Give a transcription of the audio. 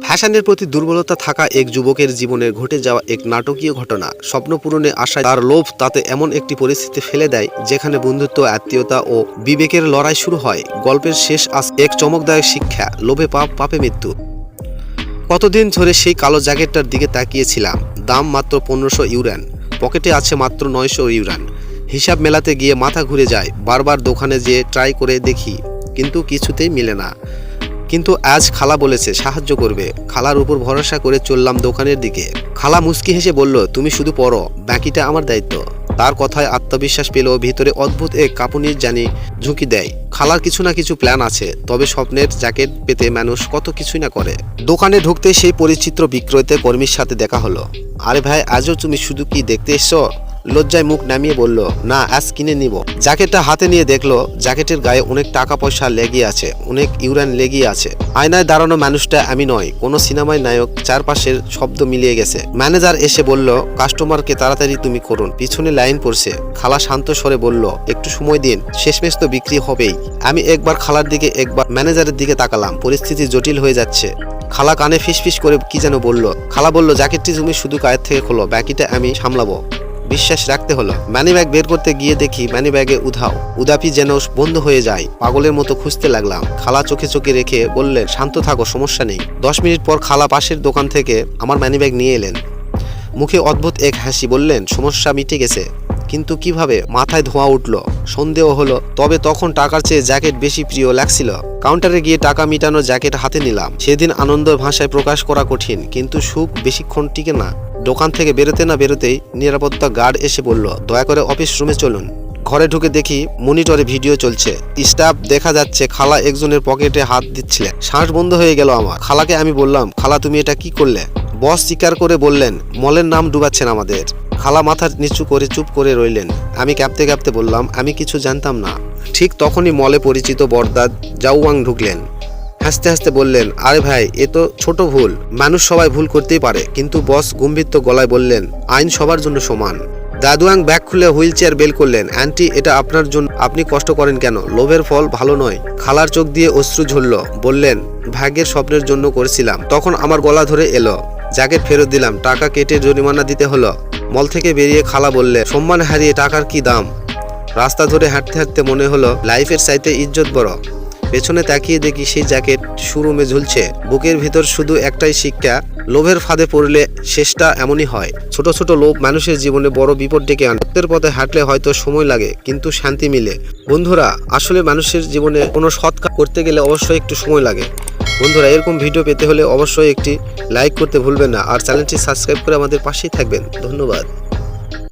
ফ্যাশনের প্রতি দুর্বলতা থাকা এক যুবকের জীবনে ঘটে যাওয়া এক নাটকীয় ঘটনা। স্বপ্ন পূরণে আশায় তার লোভ তাতে এমন একটি পরিস্থিতি ফেলে দেয় যেখানে বন্ধুত্ব, আত্মীয়তা ও বিবেকের লড়াই শুরু হয়। গল্পের শেষ আজ এক চমকদায়ক শিক্ষা, লোভে পাপ, পাপে মৃত্যু। কতদিন ধরে সেই কালো জ্যাকেটটার দিকে তাকিয়েছিলাম। দাম মাত্র 1500 ইউরান, পকেটে আছে মাত্র 900 ইউরান। হিসাব মেলাতে গিয়ে মাথা ঘুরে যায়। বারবার দোকানে যেয়ে ট্রাই করে দেখি, কিন্তু কিছুতেই মিলে না। কিন্তু আজ খালা বলেছে সাহায্য করবে। খালার উপর ভরসা করে চললাম দোকানের দিকে। খালা মুচকি হেসে বলল, তুমি শুধু পড়ো, বাকিটা আমার দায়িত্ব। তার কথায় আত্মবিশ্বাস পেল, ভিতরে অদ্ভুত এক কাঁপুনির জানি ঝুঁকি দেয়। খালার কিছু না কিছু প্ল্যান আছে, তবে স্বপ্নের জ্যাকেট পেতে মানুষ কত কিছুই না করে। দোকানে ঢুকতে সেই পরিচিত বিক্রয়তে কর্মীর সাথে দেখা হলো। আরে ভাই, আজও তুমি শুধু কি দেখতে এসছো? লজ্জায় মুখ নামিয়ে বলল, না, আজ কিনে নিব। জ্যাকেটটা হাতে নিয়ে দেখলো জ্যাকেটের গায়ে অনেক টাকা পয়সা লেগে আছে, অনেক ইউরান লেগে আছে। আয়নায় দাঁড়ানো মানুষটা আমি নয়, কোনো সিনেমায় নায়ক। চারপাশের শব্দ মিলিয়ে গেছে। ম্যানেজার এসে বলল, কাস্টমারকে তাড়াতাড়ি তুমি করুন, পিছনে লাইন পড়ছে। খালা শান্ত স্বরে বলল, একটু সময় দিন, শেষমেশ তো বিক্রি হবেই। আমি একবার খালার দিকে, একবার ম্যানেজারের দিকে তাকালাম। পরিস্থিতি জটিল হয়ে যাচ্ছে। খালা কানে ফিসফিস করে কি যেন বলল। খালা বলল, জ্যাকেটটি তুমি শুধু গায়ের থেকে খোলো, বাকিটা আমি সামলাবো। বিশ্বাস রাখতে হলো। মানিব্যাগ বের করতে গিয়ে দেখি মানিব্যাগে উধাও। উদাপি যেন বন্ধ হয়ে যায়। পাগলের মতো খুঁজতে লাগলাম। খালা চোখে চোখে রেখে বললেন, শান্ত থাকো, সমস্যা নেই। 10 মিনিট পর খালা পাশের দোকান থেকে আমার মানিব্যাগ নিয়ে এলেন। মুখে অদ্ভুত এক হাসি। বললেন, সমস্যা মিটে গেছে। কিন্তু কিভাবে? মাথায় ধোঁয়া উঠল। সন্দেহ হলো। তবে তখন টাকার চেয়ে জ্যাকেট বেশি প্রিয় লাগছিল। কাউন্টারে গিয়ে টাকা মিটানো জ্যাকেট হাতে নিলাম। সেদিন আনন্দ ভাষায় প্রকাশ করা কঠিন, কিন্তু সুখ বেশিক্ষণ টিকে না। দোকান থেকে বেরোতে না বেরোতেই নিরাপত্তা গার্ড এসে বলল, দয়া করে অফিস রুমে চলুন। ঘরে ঢুকে দেখি মনিটরে ভিডিও চলছে। স্টাফ দেখা যাচ্ছে। খালা একজনের পকেটে হাত দিচ্ছিলেন। শ্বাস বন্ধ হয়ে গেল আমার। খালাকে আমি বললাম, খালা তুমি এটা কি করলে? বস স্বীকার করে বললেন, মলের নাম ডুবাচ্ছেন আমাদের। খালা মাথা নিচু করে চুপ করে রইলেন। আমি কাঁপতে কাঁপতে বললাম, আমি কিছু জানতাম না। ঠিক তখনই মলে পরিচিত বরদা জাউয়াং ঢুকলেন। হাসতে হাসতে বললেন, আরে ভাই, এ তো ছোট ভুল। মানুষ সবাই ভুল করতেই পারে। কিন্তু বস গম্ভীর গলায় বললেন, আইন সবার জন্য সমান। দাদুয়াং ব্যাগ খুলে হুইল চেয়ার বের করলেন। আন্টি, এটা আপনার জন্য, আপনি কষ্ট করেন কেন? লোভের ফল ভালো নয়। খালার চোখ দিয়ে অশ্রু ঝরল। বললেন, ভাগ্যের স্বপ্নের জন্য করেছিলাম। তখন আমার গলা ধরে এলো। জ্যাকেট ফেরত দিলাম। টাকা কেটে জরিমানা দিতে হলো। মল থেকে বেরিয়ে খালা বললে, সম্মান হারিয়ে টাকার কি দাম? রাস্তা ধরে হাঁটতে হাঁটতে মনে হলো লাইফের চাইতে ইজ্জত বড়। পেছনে তাকিয়ে দেখি সেই জ্যাকেট শোরুমে ঝুলছে। বুকের ভিতর শুধু একটাই শিক্ষা, লোভের ফাঁদে পড়লে শেষটা এমনই হয়। ছোট ছোট লোভ মানুষের জীবনে বড় বিপদ ডেকে আনে। সত্যের পথে হাঁটলে হয়তো সময় লাগে, কিন্তু শান্তি মিলে। বন্ধুরা, আসলে মানুষের জীবনে কোনো সৎ কাজ করতে গেলে অবশ্যই একটু সময় লাগে। বন্ধুরা, এরকম ভিডিও পেতে হলে অবশ্যই একটি লাইক করতে ভুলবেন না, আর চ্যানেলটি সাবস্ক্রাইব করে আমাদের পাশেই থাকবেন। ধন্যবাদ।